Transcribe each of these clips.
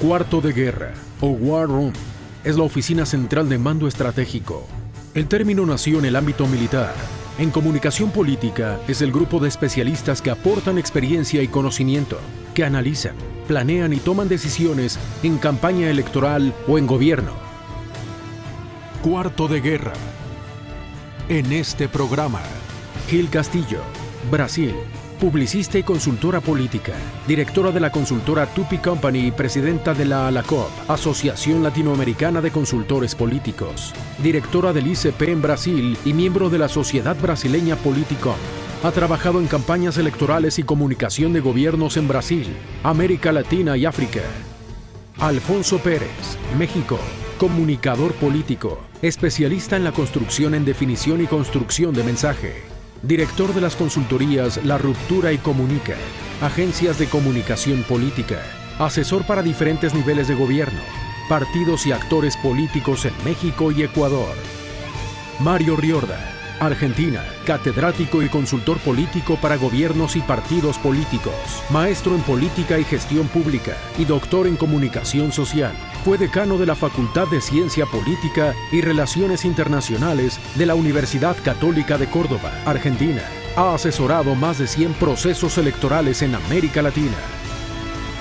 Cuarto de guerra, o War Room, es la oficina central de mando estratégico. El término nació en el ámbito militar. En comunicación política es el grupo de especialistas que aportan experiencia y conocimiento, que analizan, planean y toman decisiones en campaña electoral o en gobierno. Cuarto de guerra. En este programa, Gil Castillo, Brasil, publicista y consultora política, directora de la consultora Tupi Company y presidenta de la ALACOP, Asociación Latinoamericana de Consultores Políticos, directora del ICP en Brasil y miembro de la Sociedad Brasileña Politicom. Ha trabajado en campañas electorales y comunicación de gobiernos en Brasil, América Latina y África. Alfonso Pérez, México, comunicador político, especialista en la construcción en definición y construcción de mensaje. Director de las consultorías La Ruptura y Comunica, agencias de comunicación política, asesor para diferentes niveles de gobierno, partidos y actores políticos en México y Ecuador. Mario Riorda, Argentina, catedrático y consultor político para gobiernos y partidos políticos, maestro en política y gestión pública y doctor en comunicación social. Fue decano de la Facultad de Ciencia Política y Relaciones Internacionales de la Universidad Católica de Córdoba, Argentina. Ha asesorado más de 100 procesos electorales en América Latina.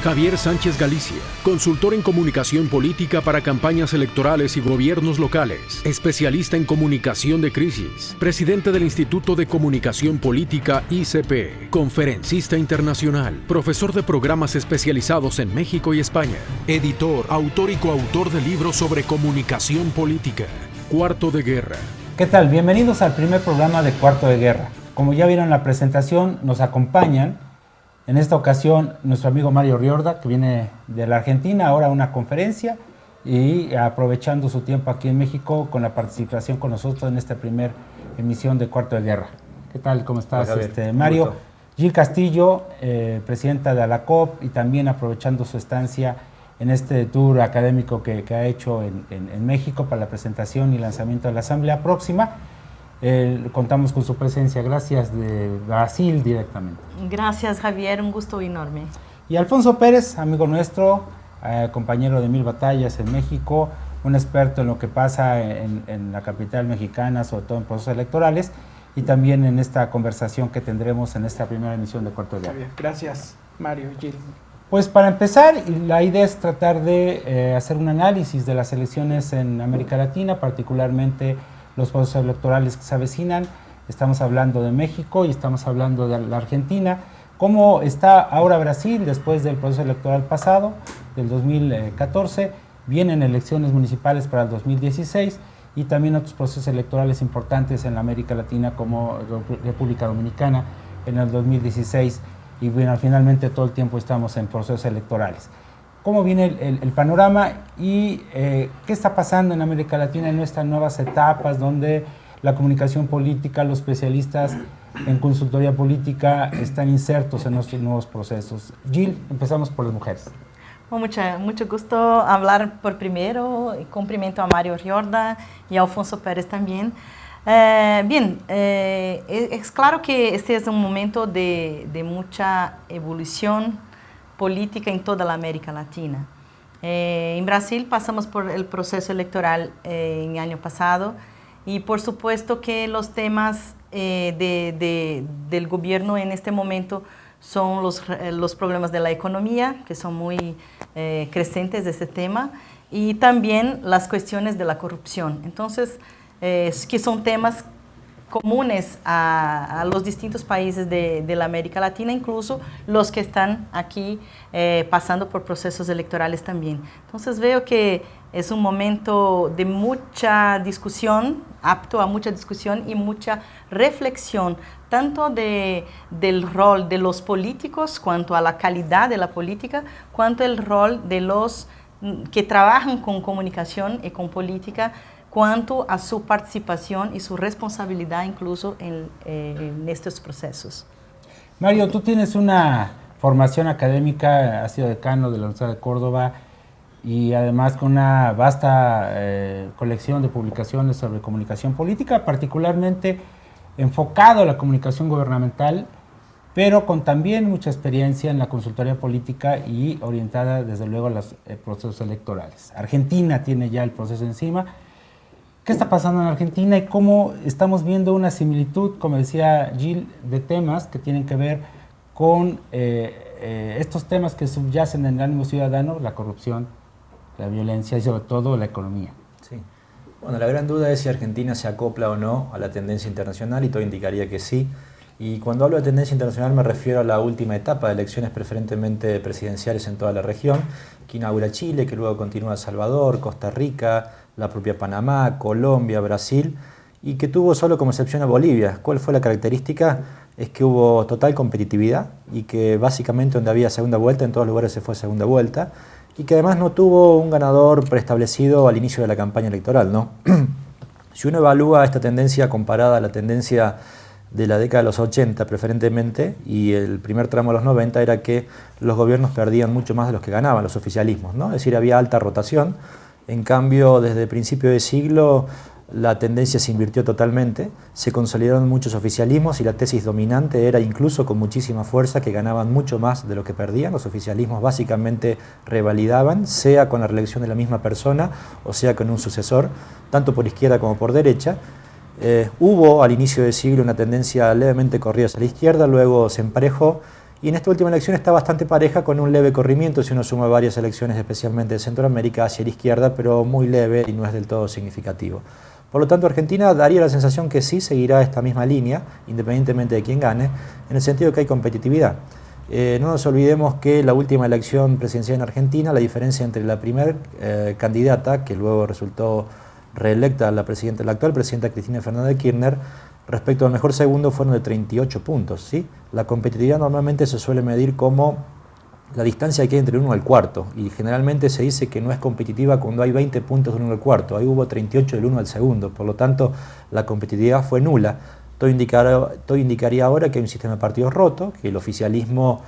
Javier Sánchez Galicia, consultor en comunicación política para campañas electorales y gobiernos locales, especialista en comunicación de crisis, presidente del Instituto de Comunicación Política ICP, conferencista internacional, profesor de programas especializados en México y España, editor, autor y coautor de libros sobre comunicación política. Cuarto de guerra. ¿Qué tal? Bienvenidos al primer programa de Cuarto de Guerra. Como ya vieron en la presentación, nos acompañan en esta ocasión nuestro amigo Mario Riorda, que viene de la Argentina, ahora a una conferencia y aprovechando su tiempo aquí en México con la participación con nosotros en esta primera emisión de Cuarto de Guerra. ¿Qué tal? ¿Cómo estás, Mario? Gil Castillo, presidenta de ALACOP, y también aprovechando su estancia en este tour académico que ha hecho en México para la presentación y lanzamiento de la Asamblea próxima. Contamos con su presencia, gracias, de Brasil directamente. Gracias, Javier, un gusto enorme. Y Alfonso Pérez, amigo nuestro, compañero de 1000 batallas en México, un experto en lo que pasa en la capital mexicana, sobre todo en procesos electorales, y también en esta conversación que tendremos en esta primera emisión de Cuarto de Guerra. Gracias, Mario, Gil. Pues para empezar, la idea es tratar de hacer un análisis de las elecciones en América Latina, particularmente los procesos electorales que se avecinan. Estamos hablando de México y estamos hablando de la Argentina. ¿Cómo está ahora Brasil después del proceso electoral pasado, del 2014? Vienen elecciones municipales para el 2016 y también otros procesos electorales importantes en la América Latina como República Dominicana en el 2016. Y bueno, finalmente todo el tiempo estamos en procesos electorales. ¿Cómo viene el panorama y qué está pasando en América Latina en estas nuevas etapas donde la comunicación política, los especialistas en consultoría política están insertos en nuestros nuevos procesos? Gil, empezamos por las mujeres. Mucho gusto hablar por primero. Cumprimento a Mario Riorda y a Alfonso Pérez también. Es claro que este es un momento de mucha evolución política en toda la América Latina. En Brasil pasamos por el proceso electoral en el año pasado y por supuesto que los temas del gobierno en este momento son los problemas de la economía, que son muy crecientes de ese tema, y también las cuestiones de la corrupción. Entonces, que son temas comunes a los distintos países de la América Latina, incluso los que están aquí pasando por procesos electorales también. Entonces veo que es un momento de mucha discusión, apto a mucha discusión y mucha reflexión, tanto del rol de los políticos, cuanto a la calidad de la política, cuanto el rol de los que trabajan con comunicación y con política, cuanto a su participación y su responsabilidad incluso en estos procesos. Mario, tú tienes una formación académica, has sido decano de la Universidad de Córdoba y además con una vasta colección de publicaciones sobre comunicación política, particularmente enfocado a la comunicación gubernamental pero con también mucha experiencia en la consultoría política y orientada desde luego a los procesos electorales. Argentina tiene ya el proceso encima. ¿Qué está pasando en Argentina y cómo estamos viendo una similitud, como decía Gil, de temas que tienen que ver con estos temas que subyacen en el ánimo ciudadano, la corrupción, la violencia y sobre todo la economía? Sí. Bueno, la gran duda es si Argentina se acopla o no a la tendencia internacional y todo indicaría que sí. Y cuando hablo de tendencia internacional me refiero a la última etapa de elecciones preferentemente presidenciales en toda la región, que inaugura Chile, que luego continúa Salvador, Costa Rica, la propia Panamá, Colombia, Brasil, y que tuvo solo como excepción a Bolivia. ¿Cuál fue la característica? Es que hubo total competitividad y que básicamente donde había segunda vuelta, en todos los lugares se fue segunda vuelta, y que además no tuvo un ganador preestablecido al inicio de la campaña electoral, ¿no? Si uno evalúa esta tendencia comparada a la tendencia de la década de los 80 preferentemente, y el primer tramo de los 90 era que los gobiernos perdían mucho más de los que ganaban, los oficialismos, ¿no? Es decir, había alta rotación. En cambio, desde el principio de siglo, la tendencia se invirtió totalmente, se consolidaron muchos oficialismos y la tesis dominante era incluso con muchísima fuerza que ganaban mucho más de lo que perdían. Los oficialismos básicamente revalidaban, sea con la reelección de la misma persona o sea con un sucesor, tanto por izquierda como por derecha. Hubo al inicio del siglo una tendencia levemente corrida hacia la izquierda, luego se emparejó y en esta última elección está bastante pareja con un leve corrimiento si uno suma varias elecciones, especialmente de Centroamérica, hacia la izquierda, pero muy leve y no es del todo significativo. Por lo tanto, Argentina daría la sensación que sí seguirá esta misma línea, independientemente de quién gane, en el sentido de que hay competitividad. No nos olvidemos que la última elección presidencial en Argentina, la diferencia entre la primera candidata, que luego resultó reelecta la actual presidenta Cristina Fernández de Kirchner, respecto al mejor segundo fueron de 38 puntos. ¿Sí? La competitividad normalmente se suele medir como la distancia que hay entre el 1 al cuarto, y generalmente se dice que no es competitiva cuando hay 20 puntos del 1 al cuarto. Ahí hubo 38 del 1 al segundo, por lo tanto la competitividad fue nula. Todo indicaría ahora que hay un sistema de partidos roto, que el oficialismo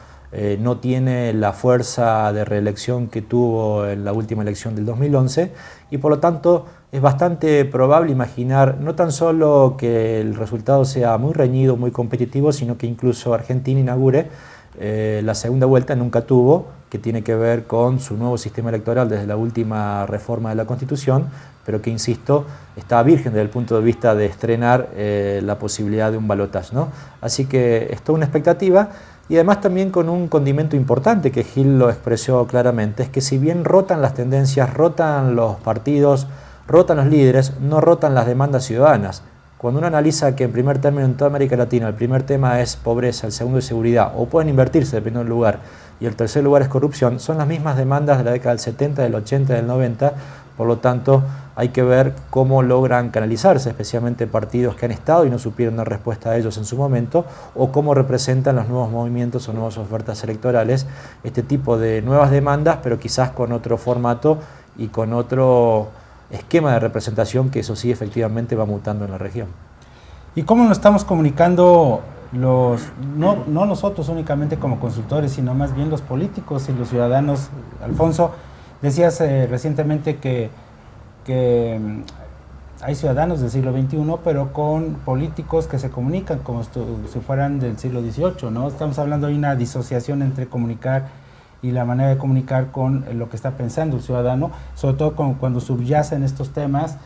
no tiene la fuerza de reelección que tuvo en la última elección del 2011 y por lo tanto es bastante probable imaginar no tan solo que el resultado sea muy reñido, muy competitivo, sino que incluso Argentina inaugure la segunda vuelta nunca tuvo, que tiene que ver con su nuevo sistema electoral desde la última reforma de la Constitución, pero que, insisto, está virgen desde el punto de vista de estrenar la posibilidad de un balotaje, ¿no? Así que es toda una expectativa. Y además también con un condimento importante que Gil lo expresó claramente, es que si bien rotan las tendencias, rotan los partidos, rotan los líderes, no rotan las demandas ciudadanas. Cuando uno analiza que en primer término en toda América Latina el primer tema es pobreza, el segundo es seguridad, o pueden invertirse dependiendo del lugar, y el tercer lugar es corrupción, son las mismas demandas de la década del 70, del 80, del 90, por lo tanto hay que ver cómo logran canalizarse, especialmente partidos que han estado y no supieron dar respuesta a ellos en su momento, o cómo representan los nuevos movimientos o nuevas ofertas electorales, este tipo de nuevas demandas, pero quizás con otro formato y con otro esquema de representación que eso sí efectivamente va mutando en la región. ¿Y cómo nos estamos comunicando no nosotros únicamente como consultores, sino más bien los políticos y los ciudadanos? Alfonso, decías recientemente que hay ciudadanos del siglo XXI, pero con políticos que se comunican como si fueran del siglo XVIII, ¿no? Estamos hablando de una disociación entre comunicar y la manera de comunicar con lo que está pensando el ciudadano, sobre todo cuando subyacen estos temas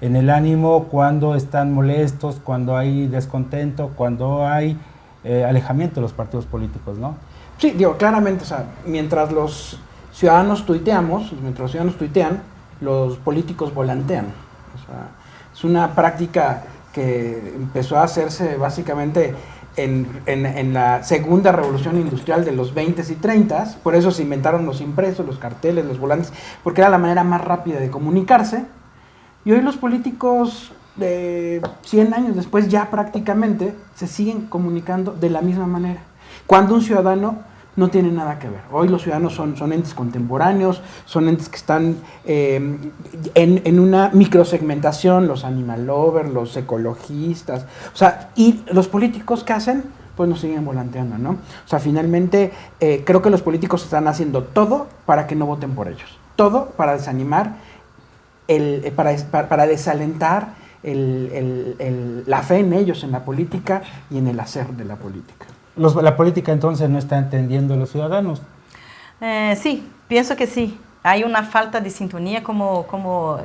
en el ánimo, cuando están molestos, cuando hay descontento, cuando hay alejamiento de los partidos políticos, ¿no? Sí, digo, claramente, o sea, mientras los ciudadanos tuitean, los políticos volantean. O sea, es una práctica que empezó a hacerse básicamente en la segunda revolución industrial de los 20s y 30s, por eso se inventaron los impresos, los carteles, los volantes, porque era la manera más rápida de comunicarse, y hoy los políticos de 100 años después ya prácticamente se siguen comunicando de la misma manera, cuando un ciudadano no tiene nada que ver. Hoy los ciudadanos son entes contemporáneos, son entes que están en una microsegmentación, los animal lovers, los ecologistas, o sea, y los políticos, ¿qué hacen? Pues nos siguen volanteando, ¿no? O sea, finalmente creo que los políticos están haciendo todo para que no voten por ellos, todo para desanimar, para desalentar la fe en ellos, en la política y en el hacer de la política. La política entonces no está entendiendo a los ciudadanos. Sí, pienso que sí. Hay una falta de sintonía, como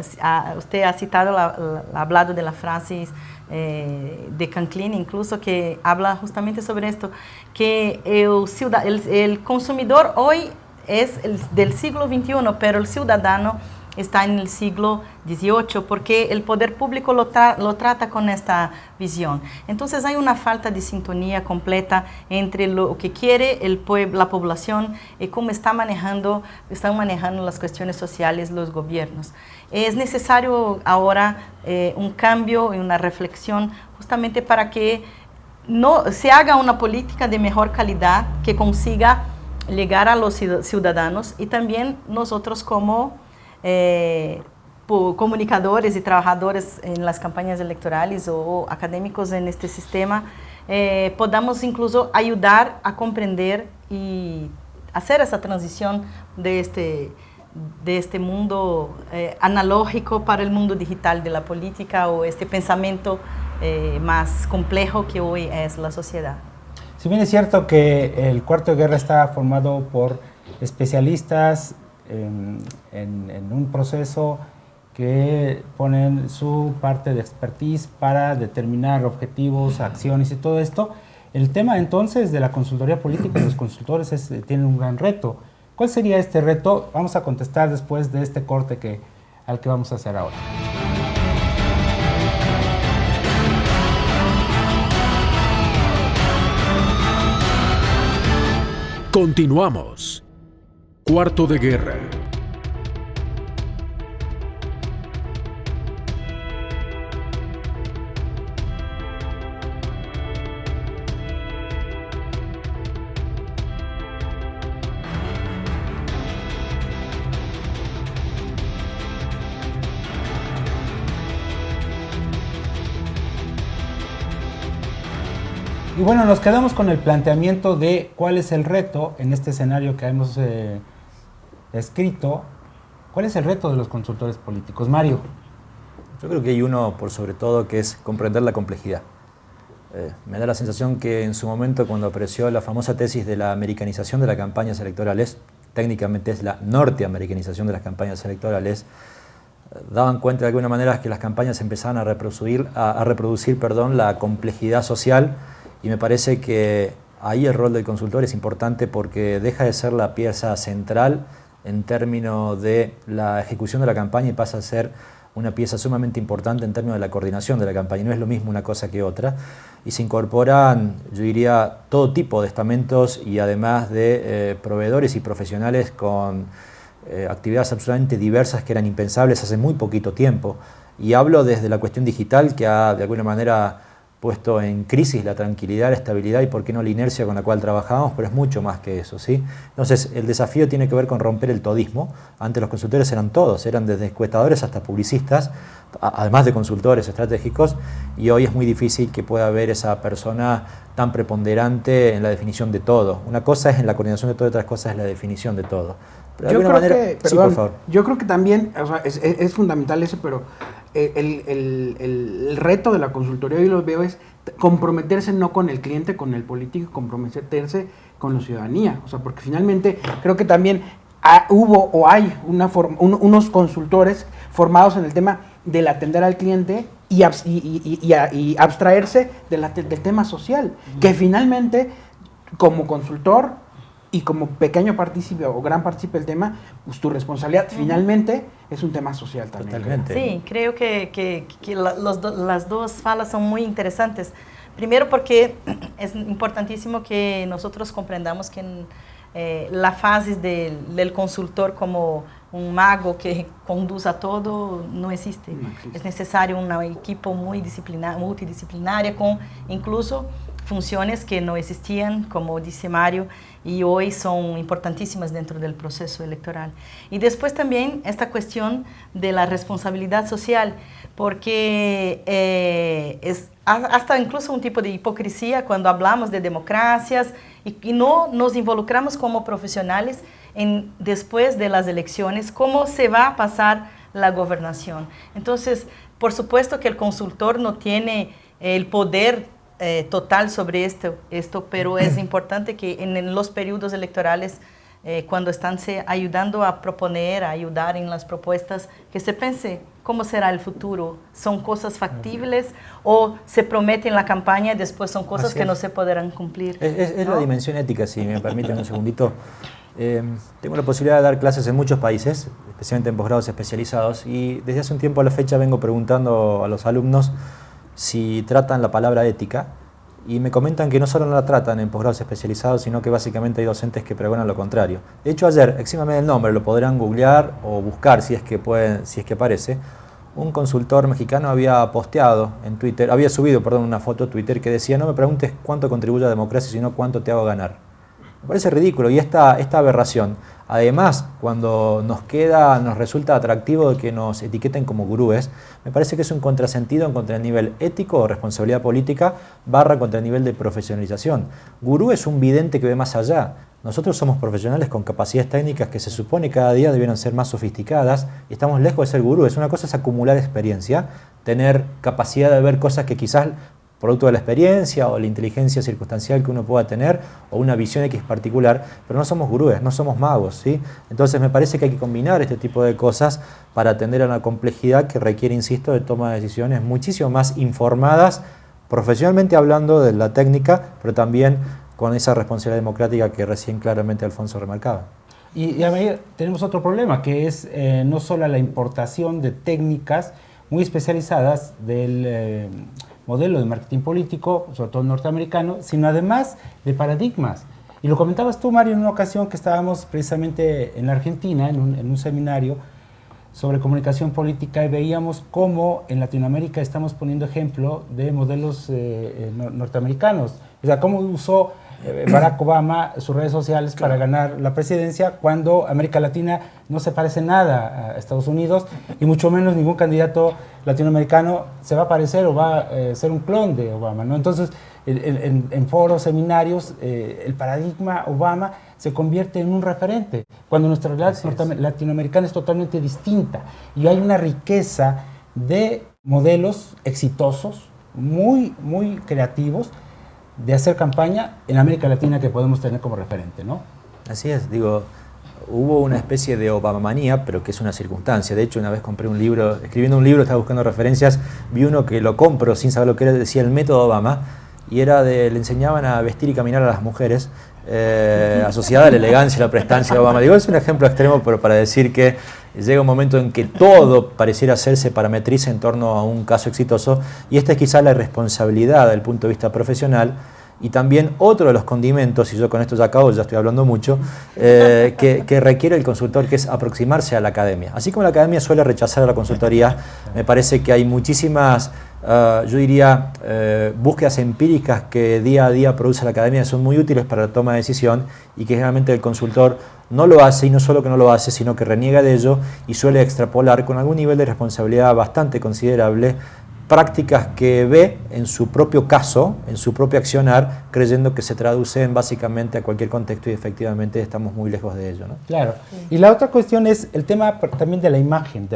usted ha citado, ha hablado de la frase de Canclini, incluso, que habla justamente sobre esto, que el consumidor hoy es del siglo XXI, pero el ciudadano está en el siglo XVIII, porque el poder público lo trata con esta visión. Entonces hay una falta de sintonía completa entre lo que quiere la población y cómo están manejando las cuestiones sociales los gobiernos. Es necesario ahora un cambio y una reflexión justamente para que se haga una política de mejor calidad que consiga llegar a los ciudadanos, y también nosotros como comunicadores y trabajadores en las campañas electorales o académicos en este sistema, podamos incluso ayudar a comprender y hacer esa transición de este mundo analógico para el mundo digital de la política, o este pensamiento más complejo que hoy es la sociedad. Si bien es cierto que el Cuarto de Guerra está formado por especialistas en un proceso que ponen su parte de expertise para determinar objetivos, acciones y todo esto, el tema entonces de la consultoría política y los consultores tienen un gran reto. ¿Cuál sería este reto? Vamos a contestar después de este corte al que vamos a hacer ahora. Continuamos. Cuarto de Guerra. Y bueno, nos quedamos con el planteamiento de cuál es el reto en este escenario que hemos escrito. ¿Cuál es el reto de los consultores políticos? Mario. Yo creo que hay uno, por sobre todo, que es comprender la complejidad. Me da la sensación que en su momento, cuando apareció la famosa tesis de la americanización de las campañas electorales, técnicamente es la norteamericanización de las campañas electorales, daban cuenta de alguna manera que las campañas empezaban a reproducir la complejidad social. Y me parece que ahí el rol del consultor es importante, porque deja de ser la pieza central en términos de la ejecución de la campaña y pasa a ser una pieza sumamente importante en términos de la coordinación de la campaña. No es lo mismo una cosa que otra. Y se incorporan, yo diría, todo tipo de estamentos y además de proveedores y profesionales con actividades absolutamente diversas que eran impensables hace muy poquito tiempo. Y hablo desde la cuestión digital, que ha de alguna manera puesto en crisis la tranquilidad, la estabilidad y por qué no la inercia con la cual trabajábamos, pero es mucho más que eso, ¿sí? Entonces el desafío tiene que ver con romper el todismo. Antes los consultores eran todos, eran desde encuestadores hasta publicistas, además de consultores estratégicos, y hoy es muy difícil que pueda haber esa persona tan preponderante en la definición de todo. Una cosa es en la coordinación de todo, otra cosa es la definición de todo. Pero de alguna manera, sí, por favor. Yo creo que también, o sea, es fundamental eso, pero el reto de la consultoría, hoy lo veo, es comprometerse no con el cliente, con el político, comprometerse con la ciudadanía. O sea, porque finalmente creo que también hubo o hay unos consultores formados en el tema del atender al cliente y abstraerse del tema social, que finalmente como consultor y como pequeño partícipe o gran partícipe del tema, pues tu responsabilidad finalmente es un tema social también. Totalmente. Sí, creo que las dos falas son muy interesantes. Primero porque es importantísimo que nosotros comprendamos que la fase del consultor como un mago que conduce a todo no existe. Es necesario un equipo multidisciplinaria con incluso funciones que no existían, como dice Mario, y hoy son importantísimas dentro del proceso electoral. Y después también esta cuestión de la responsabilidad social, porque es hasta incluso un tipo de hipocresía cuando hablamos de democracias y no nos involucramos como profesionales después de las elecciones, cómo se va a pasar la gobernación. Entonces, por supuesto que el consultor no tiene el poder total sobre esto, pero es importante que en los periodos electorales, cuando están se ayudando a proponer, a ayudar en las propuestas, que se pense cómo será el futuro. ¿Son cosas factibles o se promete en la campaña y después son cosas que no se podrán cumplir? Es ¿no? La dimensión ética, si me permiten un segundito. Tengo la posibilidad de dar clases en muchos países, especialmente en posgrados especializados, y desde hace un tiempo a la fecha vengo preguntando a los alumnos si tratan la palabra ética, y me comentan que no solo no la tratan en posgrados especializados, sino que básicamente hay docentes que pregonan lo contrario. De hecho, ayer, exímame el nombre, lo podrán googlear o buscar si es que aparece, un consultor mexicano había posteado en Twitter, había subido, una foto a Twitter que decía: no me preguntes cuánto contribuye a la democracia, sino cuánto te hago ganar. Me parece ridículo, y esta aberración, además, cuando nos resulta atractivo de que nos etiqueten como gurúes, me parece que es un contrasentido en contra el nivel ético o responsabilidad política / contra el nivel de profesionalización. Gurú es un vidente que ve más allá. Nosotros somos profesionales con capacidades técnicas que se supone cada día debieran ser más sofisticadas, y estamos lejos de ser gurúes. Una cosa es acumular experiencia, tener capacidad de ver cosas que quizás producto de la experiencia o la inteligencia circunstancial que uno pueda tener, o una visión X particular, pero no somos gurúes, no somos magos, ¿sí? Entonces me parece que hay que combinar este tipo de cosas para atender a una complejidad que requiere, insisto, de toma de decisiones muchísimo más informadas, profesionalmente hablando de la técnica, pero también con esa responsabilidad democrática que recién claramente Alfonso remarcaba. Y a ver, tenemos otro problema, que es no solo la importación de técnicas muy especializadas del modelo de marketing político, sobre todo norteamericano, sino además de paradigmas. Y lo comentabas tú, Mario, en una ocasión que estábamos precisamente en la Argentina, en un seminario sobre comunicación política, y veíamos cómo en Latinoamérica estamos poniendo ejemplo de modelos norteamericanos. O sea, cómo usó Barack Obama sus redes sociales para ganar la presidencia, cuando América Latina no se parece nada a Estados Unidos, y mucho menos ningún candidato latinoamericano se va a parecer o va a ser un clon de Obama, ¿no? Entonces, en foros, seminarios, el paradigma Obama se convierte en un referente, cuando nuestra realidad latinoamericana es totalmente distinta, y hay una riqueza de modelos exitosos, muy, muy creativos, de hacer campaña en América Latina que podemos tener como referente, ¿no? Así es, hubo una especie de Obamamanía, pero que es una circunstancia. De hecho, una vez compré un libro, escribiendo un libro, estaba buscando referencias, vi uno que lo compro sin saber lo que era, decía el método Obama, y le enseñaban a vestir y caminar a las mujeres, asociada a la elegancia y la prestancia de Obama. Es un ejemplo extremo, pero para decir que llega un momento en que todo pareciera hacerse parametriza en torno a un caso exitoso, y esta es quizá la irresponsabilidad desde el punto de vista profesional, y también otro de los condimentos, y yo con esto ya acabo, ya estoy hablando mucho, que requiere el consultor, que es aproximarse a la academia. Así como la academia suele rechazar a la consultoría, me parece que hay muchísimas, yo diría, búsquedas empíricas que día a día produce la academia, que son muy útiles para la toma de decisión, y que generalmente el consultor no lo hace, y no solo que no lo hace, sino que reniega de ello y suele extrapolar con algún nivel de responsabilidad bastante considerable prácticas que ve en su propio caso, en su propio accionar, creyendo que se traducen básicamente a cualquier contexto, y efectivamente estamos muy lejos de ello, ¿no? Claro. Y la otra cuestión es el tema también de la imagen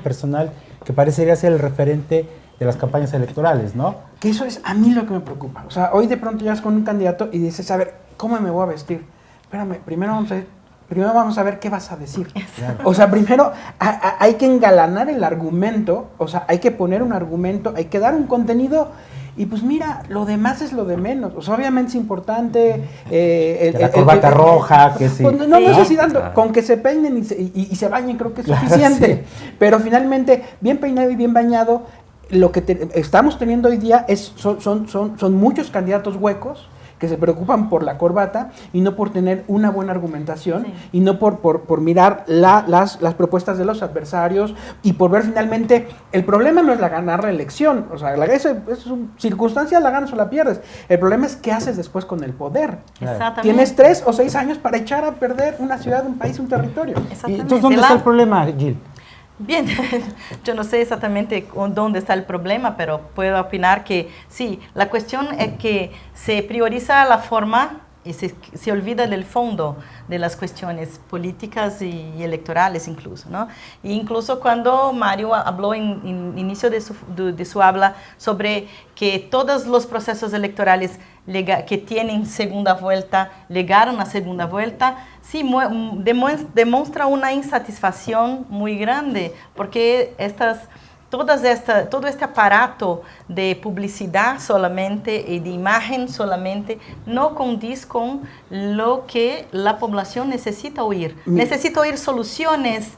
personal, que parecería ser el referente de las campañas electorales, ¿no? Que eso es a mí lo que me preocupa. O sea, hoy de pronto llegas con un candidato y dices, a ver, ¿cómo me voy a vestir? Espérame, primero vamos a ver qué vas a decir. Claro. O sea, primero hay que engalanar el argumento, o sea, hay que poner un argumento, hay que dar un contenido, y pues mira, lo demás es lo de menos. O sea, obviamente es importante. La corbata roja, que sí. Pues no necesitando, claro, con que se peinen y se bañen, creo que es suficiente. Sí. Pero finalmente, bien peinado y bien bañado, lo que estamos teniendo hoy día son muchos candidatos huecos que se preocupan por la corbata y no por tener una buena argumentación, sí, y no por mirar las propuestas de los adversarios, y por ver finalmente, el problema no es ganar la elección, o sea, es circunstancia, la ganas o la pierdes. El problema es qué haces después con el poder. Exactamente. Tienes 3 o 6 años para echar a perder una ciudad, un país, un territorio. Exactamente. Entonces, ¿dónde está el problema, Gil? Bien, yo no sé exactamente dónde está el problema, pero puedo opinar que sí, la cuestión es que se prioriza la forma se olvida del fondo de las cuestiones políticas y electorales incluso, ¿no? E incluso cuando Mario habló en inicio de su habla sobre que todos los procesos electorales que tienen segunda vuelta, llegaron a segunda vuelta, sí demuestra una insatisfacción muy grande, porque todo este aparato de publicidad solamente y de imagen solamente no condice con lo que la población necesita oír. Necesita oír soluciones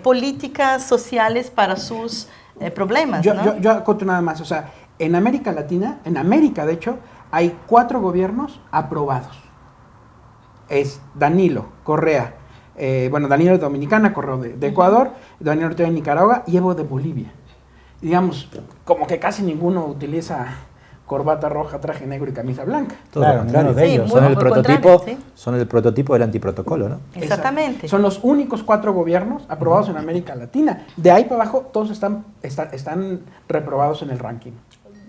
políticas, sociales para sus problemas, ¿no? Yo acoto nada más, o sea, en América Latina, en América de hecho, hay 4 gobiernos aprobados. Es Danilo, Correa, Danilo de Dominicana, Correa de Ecuador, Daniel Ortega de Nicaragua y Evo de Bolivia. Y digamos, como que casi ninguno utiliza corbata roja, traje negro y camisa blanca. Todo lo contrario de ellos. Son el prototipo del antiprotocolo, ¿no? Exactamente. Son los únicos 4 gobiernos aprobados en América Latina. De ahí para abajo, todos están reprobados en el ranking.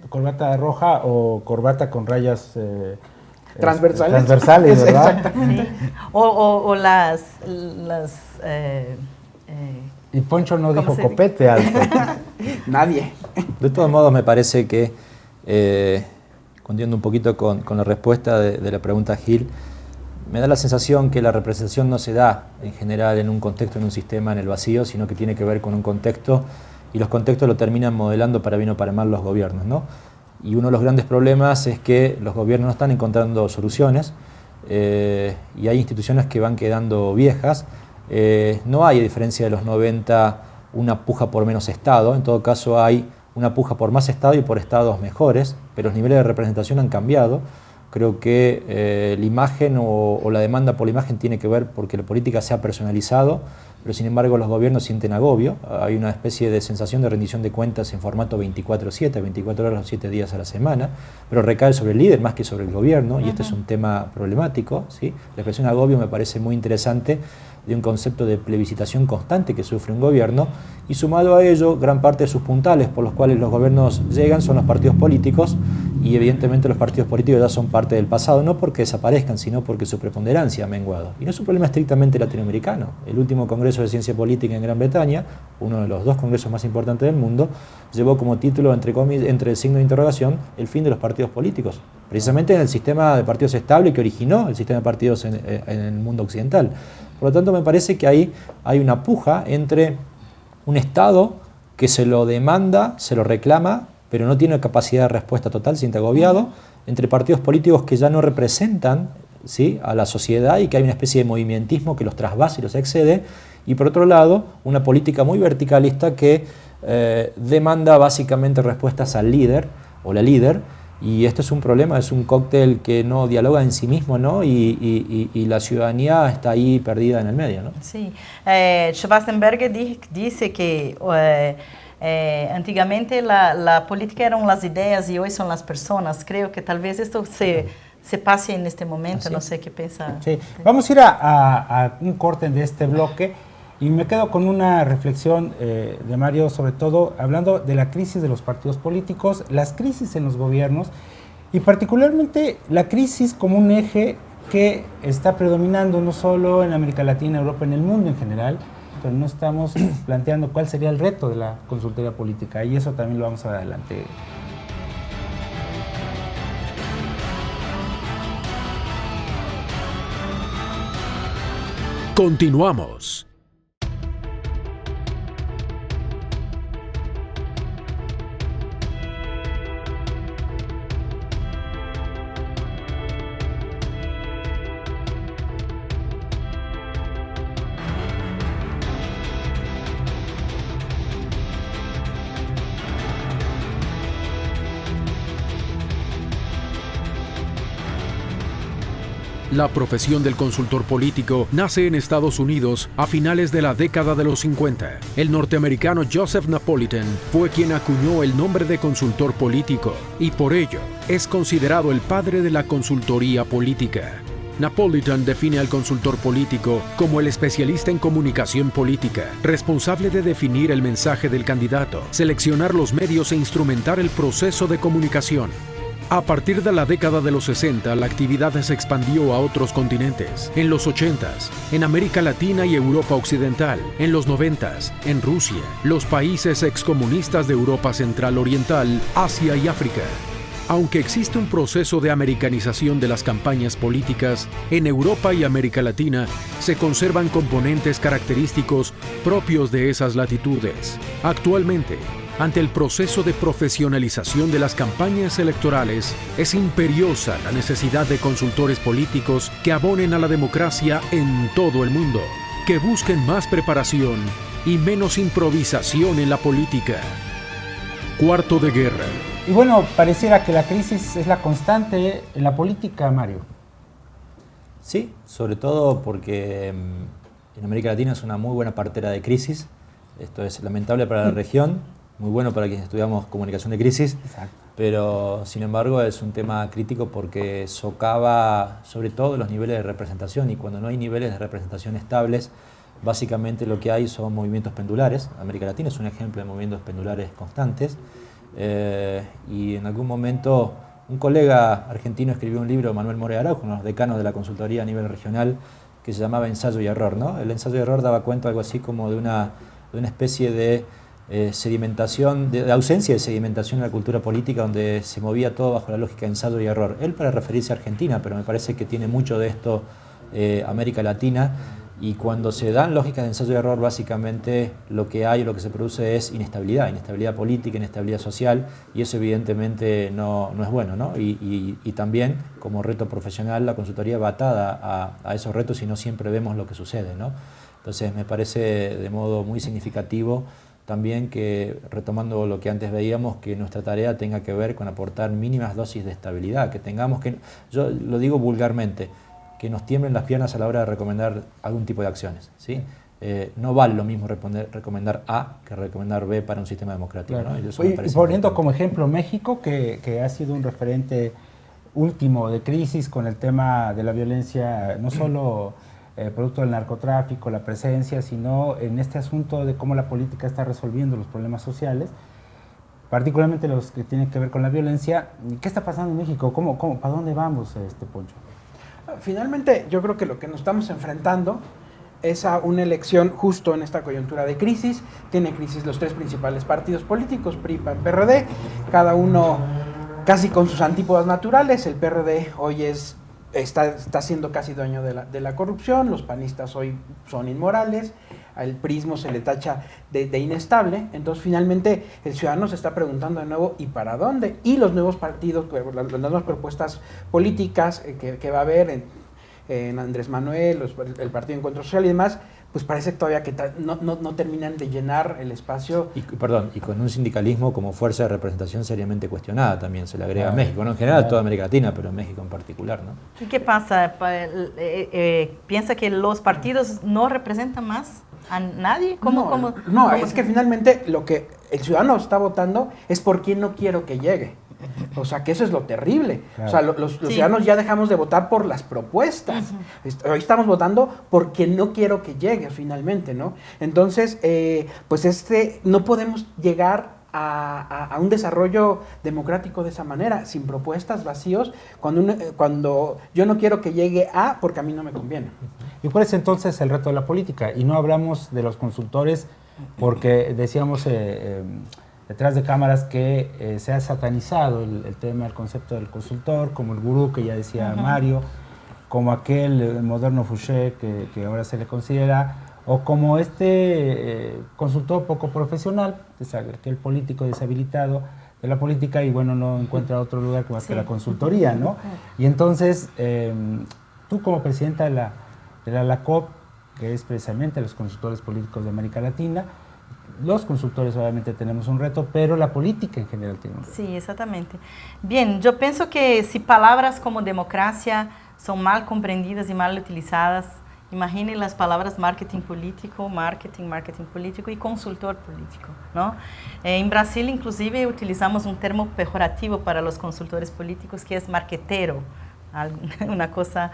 Corbata roja o corbata con rayas transversales, ¿verdad? Sí. O las y Poncho no dijo copete alto. Nadie. De todos modos, me parece que, continuando un poquito con la respuesta de la pregunta Gil, me da la sensación que la representación no se da en general en un contexto, en un sistema, en el vacío, sino que tiene que ver con un contexto, y los contextos lo terminan modelando para bien o para mal los gobiernos, ¿no? Y uno de los grandes problemas es que los gobiernos no están encontrando soluciones y hay instituciones que van quedando viejas. No hay, a diferencia de los 90, una puja por menos Estado. En todo caso hay una puja por más Estado y por Estados mejores, pero los niveles de representación han cambiado. Creo que la imagen o la demanda por la imagen tiene que ver porque la política se ha personalizado, pero sin embargo los gobiernos sienten agobio. Hay una especie de sensación de rendición de cuentas en formato 24/7, 24 horas los 7 días a la semana, pero recae sobre el líder más que sobre el gobierno, y este es un tema problemático, ¿sí? La expresión agobio me parece muy interesante, de un concepto de plebiscitación constante que sufre un gobierno, y sumado a ello, gran parte de sus puntales por los cuales los gobiernos llegan son los partidos políticos, y evidentemente los partidos políticos ya son parte del pasado, no porque desaparezcan, sino porque su preponderancia ha menguado. Y no es un problema estrictamente latinoamericano. El último Congreso de Ciencia Política en Gran Bretaña, uno de los 2 congresos más importantes del mundo, llevó como título, entre el signo de interrogación, el fin de los partidos políticos, precisamente en el sistema de partidos estable que originó el sistema de partidos en el mundo occidental. Por lo tanto, me parece que ahí hay una puja entre un Estado que se lo demanda, se lo reclama, pero no tiene capacidad de respuesta total, se siente agobiado, entre partidos políticos que ya no representan, ¿sí?, a la sociedad, y que hay una especie de movimentismo que los trasvasa y los excede, y por otro lado, una política muy verticalista que demanda básicamente respuestas al líder o la líder, y esto es un problema, es un cóctel que no dialoga en sí mismo, ¿no? Y la ciudadanía está ahí perdida en el medio, ¿no? Sí. Schwarzenberg dice que antigamente la política eran las ideas y hoy son las personas. Creo que tal vez esto se pase en este momento, no sé qué piensa. Sí. Vamos a ir a un corte de este bloque. Y me quedo con una reflexión de Mario, sobre todo hablando de la crisis de los partidos políticos, las crisis en los gobiernos, y particularmente la crisis como un eje que está predominando no solo en América Latina, Europa, en el mundo en general, pero no estamos planteando cuál sería el reto de la consultoría política, y eso también lo vamos a ver adelante. Continuamos. La profesión del consultor político nace en Estados Unidos a finales de la década de los 50. El norteamericano Joseph Napolitan fue quien acuñó el nombre de consultor político y por ello es considerado el padre de la consultoría política. Napolitan define al consultor político como el especialista en comunicación política, responsable de definir el mensaje del candidato, seleccionar los medios e instrumentar el proceso de comunicación. A partir de la década de los 60, la actividad se expandió a otros continentes. En los 80s, en América Latina y Europa Occidental. En los 90s, en Rusia, los países excomunistas de Europa Central Oriental, Asia y África. Aunque existe un proceso de americanización de las campañas políticas, en Europa y América Latina se conservan componentes característicos propios de esas latitudes. Actualmente, ante el proceso de profesionalización de las campañas electorales, es imperiosa la necesidad de consultores políticos que abonen a la democracia en todo el mundo, que busquen más preparación y menos improvisación en la política. Cuarto de guerra. Y bueno, pareciera que la crisis es la constante en la política, Mario. Sí, sobre todo porque en América Latina es una muy buena partera de crisis. Esto es lamentable para la región, muy bueno para quienes estudiamos comunicación de crisis. Exacto. Pero sin embargo es un tema crítico porque socava sobre todo los niveles de representación, y cuando no hay niveles de representación estables, básicamente lo que hay son movimientos pendulares. América Latina es un ejemplo de movimientos pendulares constantes. Y en algún momento un colega argentino escribió un libro, Manuel Morea Araujo, uno de los decanos de la consultoría a nivel regional, que se llamaba Ensayo y Error, ¿no? El ensayo y error daba cuenta algo así como de una especie de sedimentación, de ausencia de sedimentación en la cultura política, donde se movía todo bajo la lógica de ensayo y error. Él para referirse a Argentina, pero me parece que tiene mucho de esto América Latina. Y cuando se dan lógicas de ensayo y error, básicamente lo que hay, lo que se produce es inestabilidad política, inestabilidad social, y eso evidentemente no es bueno, ¿no? Y también, como reto profesional, la consultoría va atada a esos retos y no siempre vemos lo que sucede, ¿no? Entonces me parece de modo muy significativo también que, retomando lo que antes veíamos, que nuestra tarea tenga que ver con aportar mínimas dosis de estabilidad, que tengamos que, yo lo digo vulgarmente, que nos tiemblen las piernas a la hora de recomendar algún tipo de acciones, ¿sí? No vale lo mismo recomendar A que recomendar B para un sistema democrático, Claro. ¿no? Oye, y poniendo como ejemplo México, que ha sido un referente último de crisis con el tema de la violencia, no solo producto del narcotráfico, la presencia, sino en este asunto de cómo la política está resolviendo los problemas sociales, particularmente los que tienen que ver con la violencia. ¿Qué está pasando en México? ¿Para dónde vamos, Poncho? Finalmente, yo creo que lo que nos estamos enfrentando es a una elección justo en esta coyuntura de crisis. Tiene crisis los tres principales partidos políticos, PRI, PAN, PRD, cada uno casi con sus antípodas naturales. El PRD hoy está siendo casi dueño de la corrupción, los panistas hoy son inmorales, al prismo se le tacha de inestable. Entonces finalmente el ciudadano se está preguntando de nuevo ¿y para dónde? Y los nuevos partidos, las nuevas propuestas políticas que va a haber en Andrés Manuel, el Partido Encuentro Social y demás, pues parece todavía que no terminan de llenar el espacio. Y con un sindicalismo como fuerza de representación seriamente cuestionada también, se le agrega a México, ¿no? En general toda América Latina, pero en México en particular, ¿no? ¿Y qué pasa? ¿Piensa que los partidos no representan más a nadie? No, es que finalmente lo que el ciudadano está votando es por quién no quiero que llegue. O sea, que eso es lo terrible. Claro. O sea, los ciudadanos ya dejamos de votar por las propuestas. Hoy estamos votando porque no quiero que llegue finalmente, ¿no? Entonces, pues no podemos llegar a un desarrollo democrático de esa manera, sin propuestas, vacíos, cuando yo no quiero que llegue a, porque a mí no me conviene. ¿Y cuál es entonces el reto de la política? Y no hablamos de los consultores, porque decíamos detrás de cámaras que se ha satanizado el tema, el concepto del consultor, como el gurú que ya decía Mario, como aquel moderno Fouché que ahora se le considera, o como consultor poco profesional, aquel político deshabilitado de la política y bueno, no encuentra otro lugar más que la consultoría, ¿no? Y entonces, tú como presidenta de la LACOP, que es precisamente los consultores políticos de América Latina, los consultores obviamente tenemos un reto, pero la política en general tiene un reto. Sí, exactamente. Bien, yo pienso que si palabras como democracia son mal comprendidas y mal utilizadas, imaginen las palabras marketing político y consultor político, ¿no? En Brasil, inclusive, utilizamos un término pejorativo para los consultores políticos que es marquetero, una cosa.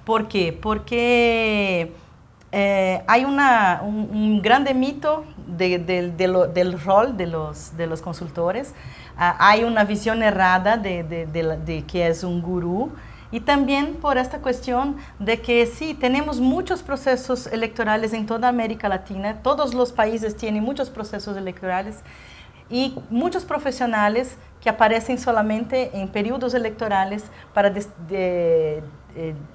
¿Por qué? Porque hay un grande mito del rol de los consultores, hay una visión errada de que es un gurú, y también por esta cuestión de que sí, tenemos muchos procesos electorales en toda América Latina, todos los países tienen muchos procesos electorales y muchos profesionales que aparecen solamente en periodos electorales para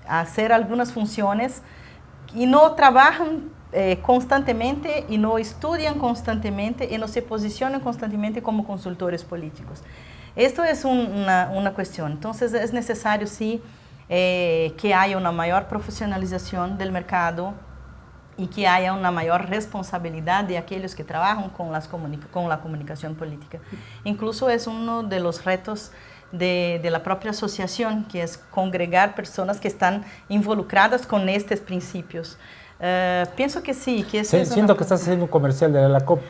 hacer algunas funciones y no trabajan constantemente y no estudian constantemente y no se posicionan constantemente como consultores políticos. Esto es una cuestión. Entonces es necesario, sí, que haya una mayor profesionalización del mercado y que haya una mayor responsabilidad de aquellos que trabajan con la comunicación política. Incluso es uno de los retos de la propia asociación, que es congregar personas que están involucradas con estos principios. Pienso que sí. Que siento que estás haciendo un comercial de la COP.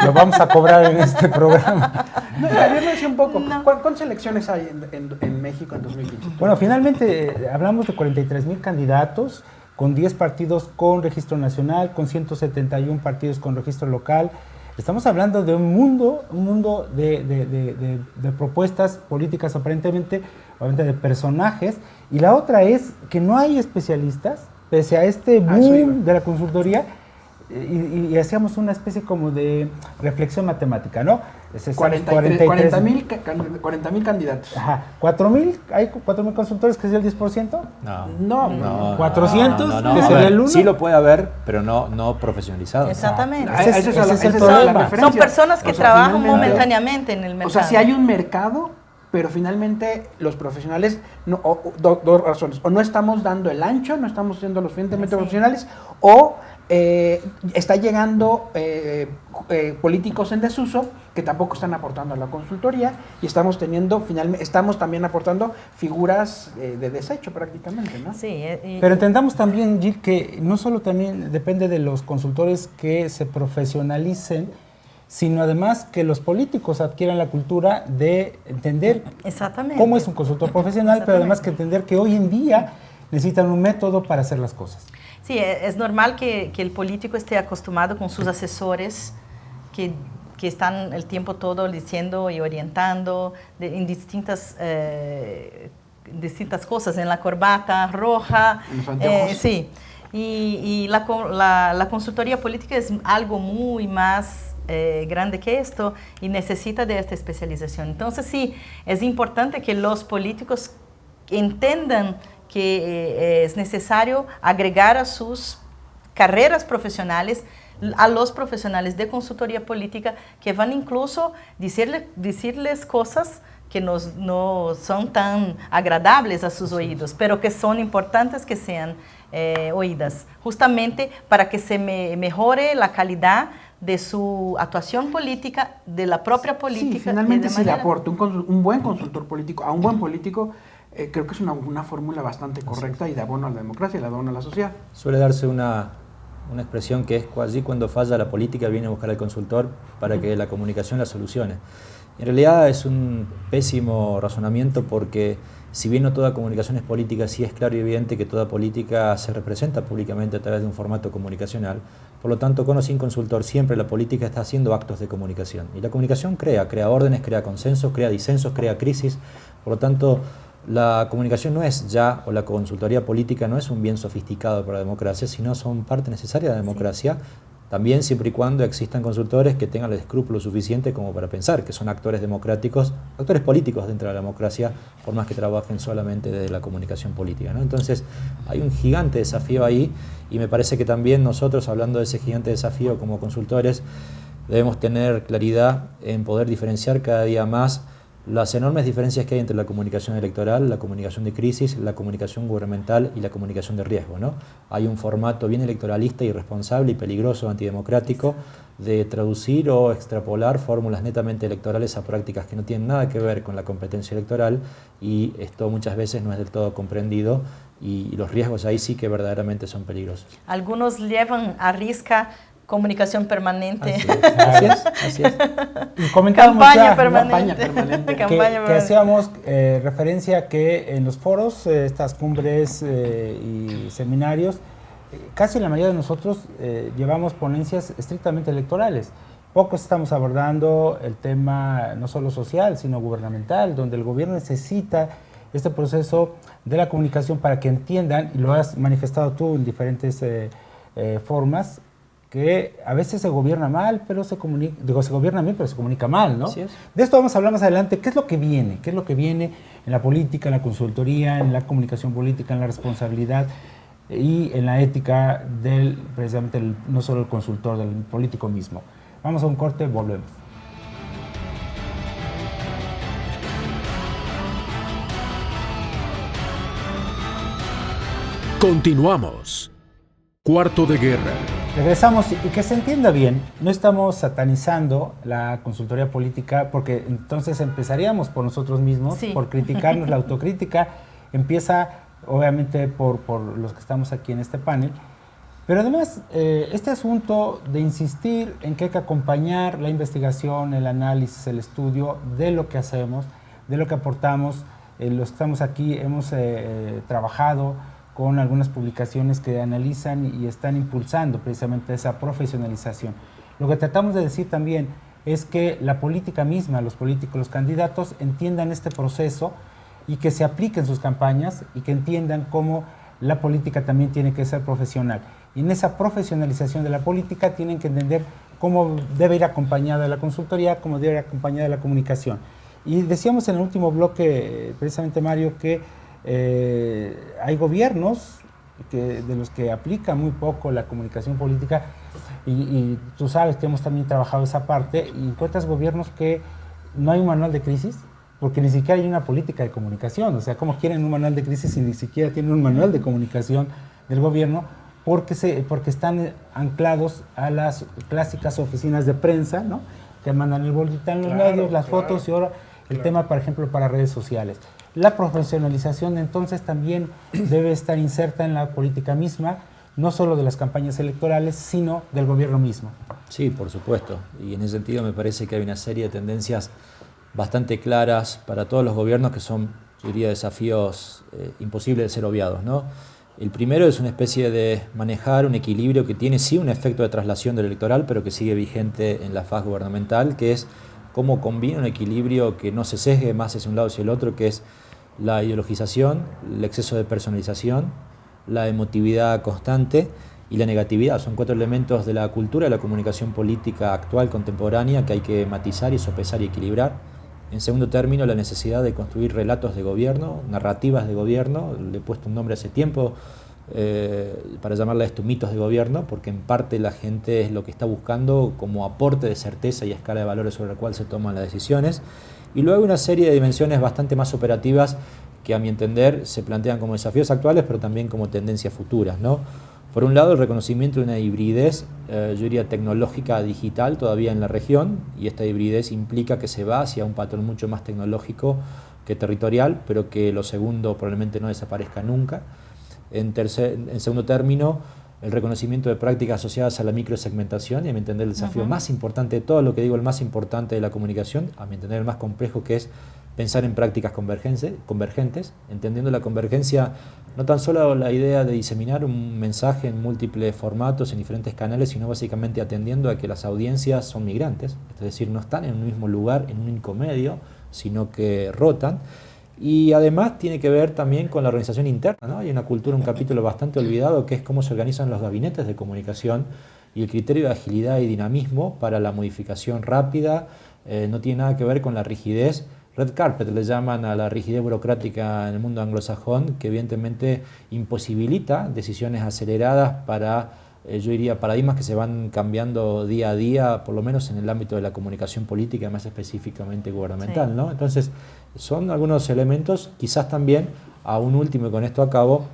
Lo vamos a cobrar en este programa. No, Javier me decía un poco, ¿cuántas elecciones hay en México en 2015? Bueno, finalmente hablamos de 43,000 candidatos, con 10 partidos con registro nacional, con 171 partidos con registro local. Estamos hablando de un mundo de propuestas políticas obviamente de personajes. Y la otra es que no hay especialistas, pese a este boom de la consultoría, y hacíamos una especie como de reflexión matemática, ¿no? 40,000 candidatos. Ajá. ¿Hay 4,000 consultores, que es el 10%? No. 400, que sería el 1%. Sí lo puede haber, pero no profesionalizados. Exactamente. Ese es el problema. Son personas que trabajan momentáneamente en el mercado. O sea, si hay un mercado, pero finalmente los profesionales, dos razones, o no estamos dando el ancho, no estamos siendo lo suficientemente profesionales, o está llegando políticos en desuso que tampoco están aportando a la consultoría, y estamos también aportando figuras de desecho prácticamente, ¿no? Sí. Pero entendamos también, Gil, que no solo también depende de los consultores que se profesionalicen, sino además que los políticos adquieran la cultura de entender cómo es un consultor profesional, pero además que entender que hoy en día necesitan un método para hacer las cosas. Sí, es normal que el político esté acostumbrado con sus asesores que están el tiempo todo diciendo y orientando en distintas cosas, en la corbata roja. En los anteojos. Sí, y la consultoría política es algo muy más grande que esto y necesita de esta especialización. Entonces sí, es importante que los políticos entendan que es necesario agregar a sus carreras profesionales a los profesionales de consultoría política que van incluso decirles cosas que no son tan agradables a sus oídos, pero que son importantes que sean oídas, justamente para que se mejore la calidad de su actuación política, de la propia política. Sí, finalmente si le aporta un buen consultor político a un buen político, creo que es una fórmula bastante correcta y de abono a la democracia y de abono a la sociedad. Suele darse una expresión que es allí cuando falla la política viene a buscar al consultor para que la comunicación la solucione. En realidad es un pésimo razonamiento porque si bien no toda comunicación es política, sí es claro y evidente que toda política se representa públicamente a través de un formato comunicacional. Por lo tanto, con o sin consultor, siempre la política está haciendo actos de comunicación. Y la comunicación crea órdenes, crea consensos, crea disensos, crea crisis. Por lo tanto, la comunicación no es ya, o la consultoría política no es un bien sofisticado para la democracia, sino son parte necesaria de la democracia. Sí. También siempre y cuando existan consultores que tengan el escrúpulo suficiente como para pensar que son actores democráticos, actores políticos dentro de la democracia, por más que trabajen solamente desde la comunicación política, ¿no? Entonces hay un gigante desafío ahí y me parece que también nosotros, hablando de ese gigante desafío como consultores, debemos tener claridad en poder diferenciar cada día más las enormes diferencias que hay entre la comunicación electoral, la comunicación de crisis, la comunicación gubernamental y la comunicación de riesgo, ¿no? Hay un formato bien electoralista, irresponsable y peligroso, antidemocrático, de traducir o extrapolar fórmulas netamente electorales a prácticas que no tienen nada que ver con la competencia electoral, y esto muchas veces no es del todo comprendido y los riesgos ahí sí que verdaderamente son peligrosos. Algunos llevan a risca comunicación permanente. Así es. Y comentamos campaña permanente. Que hacíamos referencia que en los foros, estas cumbres y seminarios, casi la mayoría de nosotros llevamos ponencias estrictamente electorales, Pocos estamos abordando el tema no solo social, sino gubernamental, donde el gobierno necesita este proceso de la comunicación para que entiendan, y lo has manifestado tú en diferentes formas, que a veces se gobierna mal, pero se gobierna bien, pero se comunica mal, ¿no? Así es. De esto vamos a hablar más adelante. ¿Qué es lo que viene? ¿Qué es lo que viene en la política, en la consultoría, en la comunicación política, en la responsabilidad y en la ética del, precisamente, no solo el consultor, del político mismo? Vamos a un corte, volvemos. Continuamos. Cuarto de guerra. Regresamos, y que se entienda bien, no estamos satanizando la consultoría política, porque entonces empezaríamos por nosotros mismos, sí, por criticarnos. La autocrítica empieza obviamente por los que estamos aquí en este panel, pero además este asunto de insistir en que hay que acompañar la investigación, el análisis, el estudio de lo que hacemos, de lo que aportamos. Los que estamos aquí hemos trabajado con algunas publicaciones que analizan y están impulsando precisamente esa profesionalización. Lo que tratamos de decir también es que la política misma, los políticos, los candidatos, entiendan este proceso y que se apliquen sus campañas y que entiendan cómo la política también tiene que ser profesional. Y en esa profesionalización de la política tienen que entender cómo debe ir acompañada la consultoría, cómo debe ir acompañada la comunicación. Y decíamos en el último bloque, precisamente, Mario, que hay gobiernos de los que aplica muy poco la comunicación política, y tú sabes que hemos también trabajado esa parte, y encuentras gobiernos que no hay un manual de crisis, porque ni siquiera hay una política de comunicación. O sea, ¿cómo quieren un manual de crisis si ni siquiera tienen un manual de comunicación del gobierno? Porque están anclados a las clásicas oficinas de prensa, ¿no?, que mandan el boletín en los medios, las fotos, y ahora el tema, por ejemplo, para redes sociales. La profesionalización entonces también debe estar inserta en la política misma, no solo de las campañas electorales, sino del gobierno mismo. Sí, por supuesto. Y en ese sentido me parece que hay una serie de tendencias bastante claras para todos los gobiernos que son, yo diría, desafíos imposibles de ser obviados, ¿no? El primero es una especie de manejar un equilibrio que tiene sí un efecto de traslación del electoral, pero que sigue vigente en la faz gubernamental, que es cómo combina un equilibrio que no se sesgue más hacia un lado hacia el otro, que es la ideologización, el exceso de personalización, la emotividad constante y la negatividad. Son 4 elementos de la cultura de la comunicación política actual, contemporánea, que hay que matizar y sopesar y equilibrar. En segundo término, la necesidad de construir relatos de gobierno, narrativas de gobierno. Le he puesto un nombre hace tiempo para llamarla esto mitos de gobierno, porque en parte la gente es lo que está buscando como aporte de certeza y escala de valores sobre la cual se toman las decisiones. Y luego una serie de dimensiones bastante más operativas que, a mi entender, se plantean como desafíos actuales, pero también como tendencias futuras, ¿no? Por un lado, el reconocimiento de una hibridez, yo diría tecnológica digital todavía en la región, y esta hibridez implica que se va hacia un patrón mucho más tecnológico que territorial, pero que lo segundo probablemente no desaparezca nunca. En segundo término, el reconocimiento de prácticas asociadas a la microsegmentación, y a mi entender el desafío más importante de todo lo que digo, el más importante de la comunicación, a mi entender el más complejo, que es pensar en prácticas convergentes, entendiendo la convergencia no tan solo la idea de diseminar un mensaje en múltiples formatos, en diferentes canales, sino básicamente atendiendo a que las audiencias son migrantes, es decir, no están en un mismo lugar, en un único medio, sino que rotan. Y además tiene que ver también con la organización interna, ¿no? Hay una cultura, un capítulo bastante olvidado, que es cómo se organizan los gabinetes de comunicación y el criterio de agilidad y dinamismo para la modificación rápida. No tiene nada que ver con la rigidez. Red carpet le llaman a la rigidez burocrática en el mundo anglosajón, que evidentemente imposibilita decisiones aceleradas para, yo diría, paradigmas que se van cambiando día a día, por lo menos en el ámbito de la comunicación política, más específicamente gubernamental, sí, ¿no? Entonces, son algunos elementos, quizás también, a un último, y con esto acabo,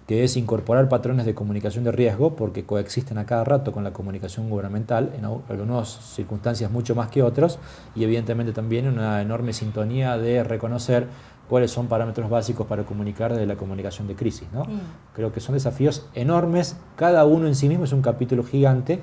que es incorporar patrones de comunicación de riesgo, porque coexisten a cada rato con la comunicación gubernamental, en algunas circunstancias mucho más que otros, y evidentemente también una enorme sintonía de reconocer cuáles son parámetros básicos para comunicar desde la comunicación de crisis, ¿no? Creo que son desafíos enormes, cada uno en sí mismo es un capítulo gigante,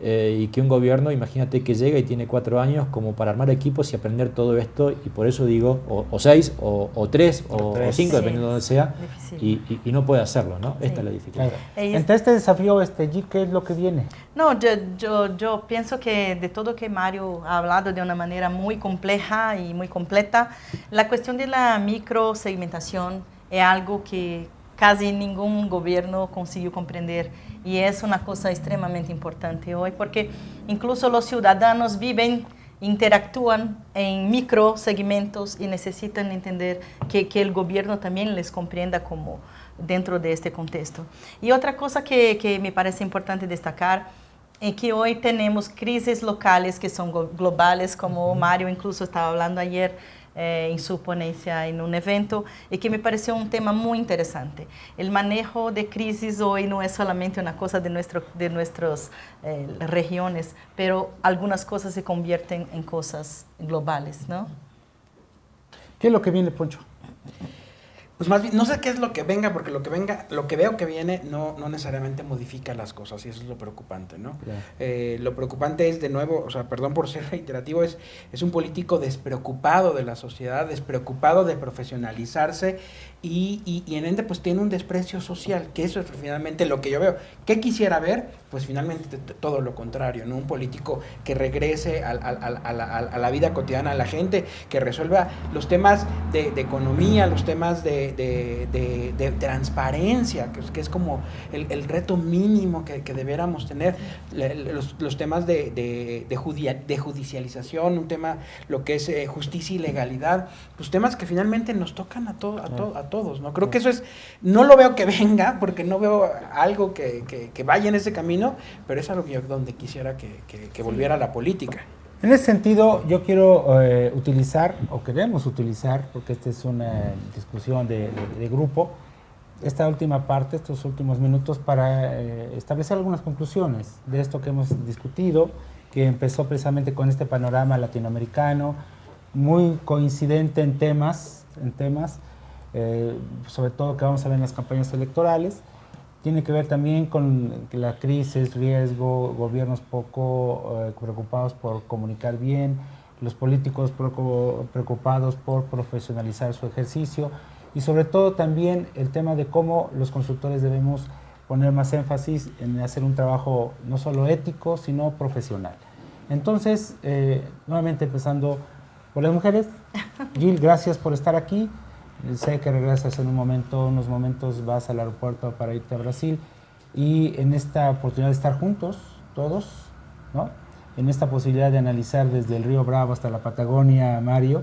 y que un gobierno, imagínate que llega y tiene 4 años como para armar equipos y aprender todo esto, y por eso digo, o 6, o 3, o 5, Sí, dependiendo de donde sea, y no puede hacerlo, ¿no? Sí. Esta es la dificultad. Claro. Entre este desafío, Gil, ¿qué es lo que viene? No, yo pienso que de todo que Mario ha hablado de una manera muy compleja y muy completa, la cuestión de la microsegmentación es algo que casi ningún gobierno consiguió comprender, y es una cosa extremadamente importante hoy, porque incluso los ciudadanos viven, interactúan en microsegmentos y necesitan entender que el gobierno también les comprenda como dentro de este contexto. Y otra cosa que me parece importante destacar es que hoy tenemos crisis locales que son globales, como Mario incluso estaba hablando ayer en su ponencia en un evento, y que me pareció un tema muy interesante. El manejo de crisis hoy no es solamente una cosa de nuestras regiones, pero algunas cosas se convierten en cosas globales, ¿no? ¿Qué es lo que viene, Poncho? Pues más bien, no sé qué es lo que venga, porque lo que veo que viene no necesariamente modifica las cosas, y eso es lo preocupante, ¿no? Yeah. Lo preocupante es, de nuevo, o sea, perdón por ser reiterativo, es un político despreocupado de la sociedad, despreocupado de profesionalizarse, y en ende pues tiene un desprecio social, que eso es finalmente lo que yo veo. ¿Qué quisiera ver? Pues finalmente todo lo contrario, ¿no? Un político que regrese a la vida cotidiana, a la gente, que resuelva los temas de economía, los temas de transparencia, que es como el reto mínimo que debiéramos tener, los temas de judicialización, un tema, lo que es justicia y legalidad, pues temas que finalmente nos tocan a todos, ¿no? Creo que eso es, no lo veo que venga, porque no veo algo que vaya en ese camino, pero es algo que yo donde quisiera que volviera la política. En ese sentido, yo quiero utilizar, o queremos utilizar, porque esta es una discusión de grupo, esta última parte, estos últimos minutos, para establecer algunas conclusiones de esto que hemos discutido, que empezó precisamente con este panorama latinoamericano, muy coincidente en temas, sobre todo que vamos a ver en las campañas electorales. Tiene que ver también con la crisis, riesgo, gobiernos poco preocupados por comunicar bien, los políticos poco preocupados por profesionalizar su ejercicio, y sobre todo también el tema de cómo los consultores debemos poner más énfasis en hacer un trabajo no solo ético, sino profesional. Entonces, nuevamente empezando por las mujeres, Gil, gracias por estar aquí. Sé que regresas en unos momentos vas al aeropuerto para irte a Brasil, y en esta oportunidad de estar juntos, todos, ¿no? En esta posibilidad de analizar desde el Río Bravo hasta la Patagonia, Mario,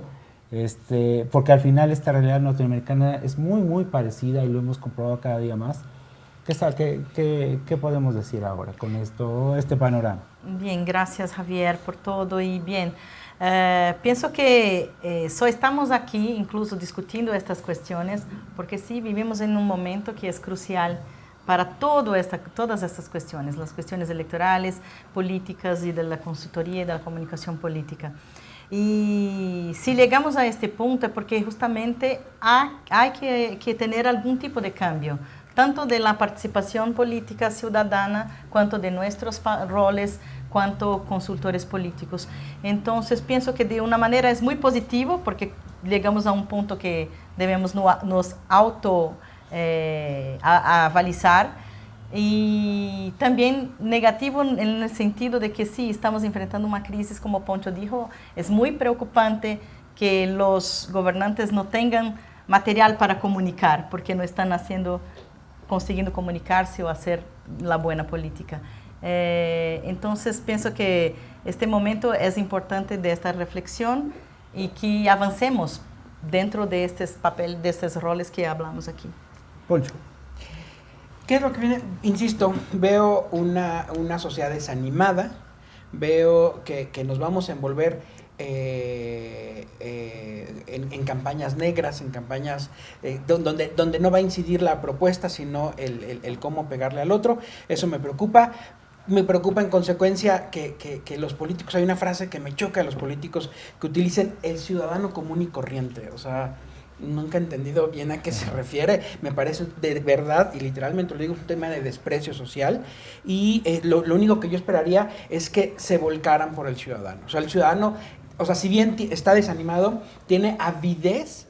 porque al final esta realidad norteamericana es muy, muy parecida, y lo hemos comprobado cada día más. ¿Qué podemos decir ahora con este panorama? Bien, gracias Javier por todo, y bien. Pienso que só estamos aquí incluso discutindo estas cuestiones porque sí vivimos en un momento que es crucial para todas estas cuestiones, las cuestiones electorales, políticas y de la consultoría y de la comunicación política. Y si llegamos a este punto es porque justamente hay que tener algún tipo de cambio, tanto de la participación política ciudadana, cuanto de nuestros roles, cuanto consultores políticos. Entonces, pienso que de una manera es muy positivo, porque llegamos a un punto que debemos nos avalizar, y también negativo en el sentido de que sí, estamos enfrentando una crisis, como Poncho dijo, es muy preocupante que los gobernantes no tengan material para comunicar, porque no están consiguiendo comunicarse o hacer la buena política. Entonces pienso que este momento es importante de esta reflexión y que avancemos dentro de estos roles que hablamos aquí. Poncho. ¿Qué es lo que viene? Insisto, veo una sociedad desanimada, veo que nos vamos a envolver en campañas negras, en campañas donde no va a incidir la propuesta, sino el cómo pegarle al otro. Eso me preocupa. Me preocupa en consecuencia que los políticos, hay una frase que me choca a los políticos, que utilicen el ciudadano común y corriente. O sea, nunca he entendido bien a qué se refiere. Me parece de verdad, y literalmente lo digo, un tema de desprecio social. Y lo único que yo esperaría es que se volcaran por el ciudadano. O sea, el ciudadano, o sea, si bien está desanimado, tiene avidez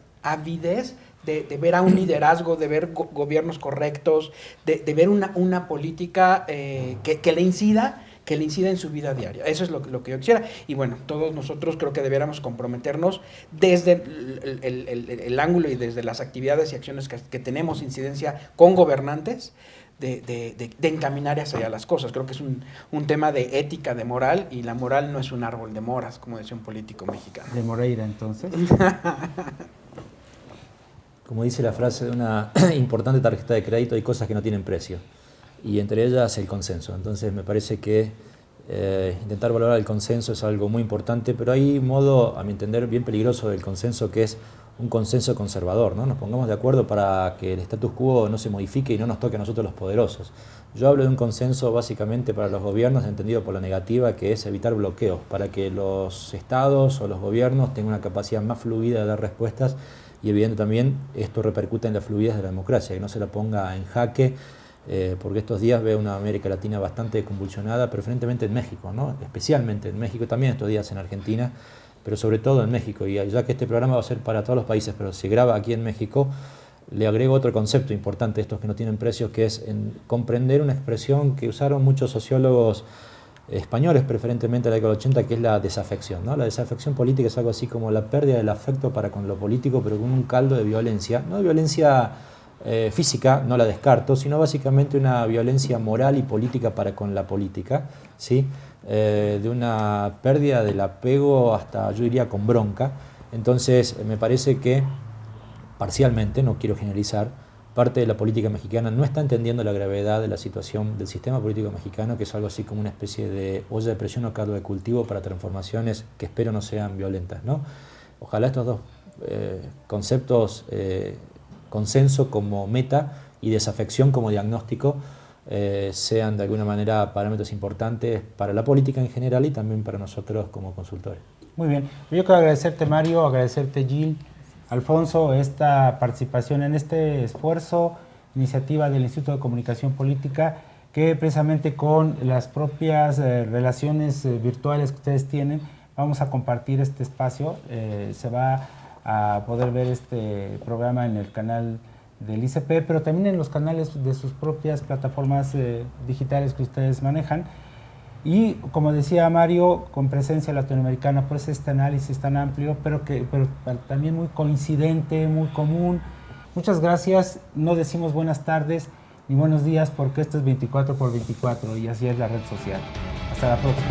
de ver a un liderazgo, de ver gobiernos correctos, de ver una política que le incida en su vida diaria. Eso es lo que yo quisiera. Y bueno, todos nosotros creo que debiéramos comprometernos desde el ángulo y desde las actividades y acciones que tenemos incidencia con gobernantes, de encaminar hacia allá las cosas. Creo que es un tema de ética, de moral, y la moral no es un árbol de moras, como decía un político mexicano. De Moreira, entonces. Como dice la frase de una importante tarjeta de crédito, hay cosas que no tienen precio, y entre ellas el consenso. Entonces me parece que intentar valorar el consenso es algo muy importante, pero hay un modo, a mi entender, bien peligroso del consenso, que es un consenso conservador, ¿no? Nos pongamos de acuerdo para que el status quo no se modifique y no nos toque a nosotros los poderosos. Yo hablo de un consenso básicamente para los gobiernos, entendido por la negativa, que es evitar bloqueos, para que los estados o los gobiernos tengan una capacidad más fluida de dar respuestas, y evidentemente también esto repercute en la fluidez de la democracia, que no se la ponga en jaque, porque estos días veo una América Latina bastante convulsionada, preferentemente en México, ¿no? Especialmente en México, también estos días en Argentina, pero sobre todo en México. Y ya que este programa va a ser para todos los países, pero se graba aquí en México, le agrego otro concepto importante, estos que no tienen precios, que es comprender una expresión que usaron muchos sociólogos españoles, preferentemente en la década del 80, que es la desafección, ¿no? La desafección política es algo así como la pérdida del afecto para con lo político, pero con un caldo de violencia, no de violencia física, no la descarto, sino básicamente una violencia moral y política para con la política, ¿sí? De una pérdida del apego hasta, yo diría, con bronca. Entonces me parece que parcialmente, no quiero generalizar, parte de la política mexicana no está entendiendo la gravedad de la situación del sistema político mexicano, que es algo así como una especie de olla de presión o caldo de cultivo para transformaciones que espero no sean violentas, ¿no? Ojalá estos dos conceptos, consenso como meta y desafección como diagnóstico, sean de alguna manera parámetros importantes para la política en general y también para nosotros como consultores. Muy bien. Yo quiero agradecerte, Mario, agradecerte, Gil, Alfonso, esta participación en este esfuerzo, iniciativa del Instituto de Comunicación Política, que precisamente con las propias relaciones virtuales que ustedes tienen, vamos a compartir este espacio. Se va a poder ver este programa en el canal del ICP, pero también en los canales de sus propias plataformas digitales que ustedes manejan. Y como decía Mario, con presencia latinoamericana, pues este análisis tan amplio, pero también muy coincidente, muy común. Muchas gracias. No decimos buenas tardes ni buenos días porque esto es 24x24 y así es la red social. Hasta la próxima.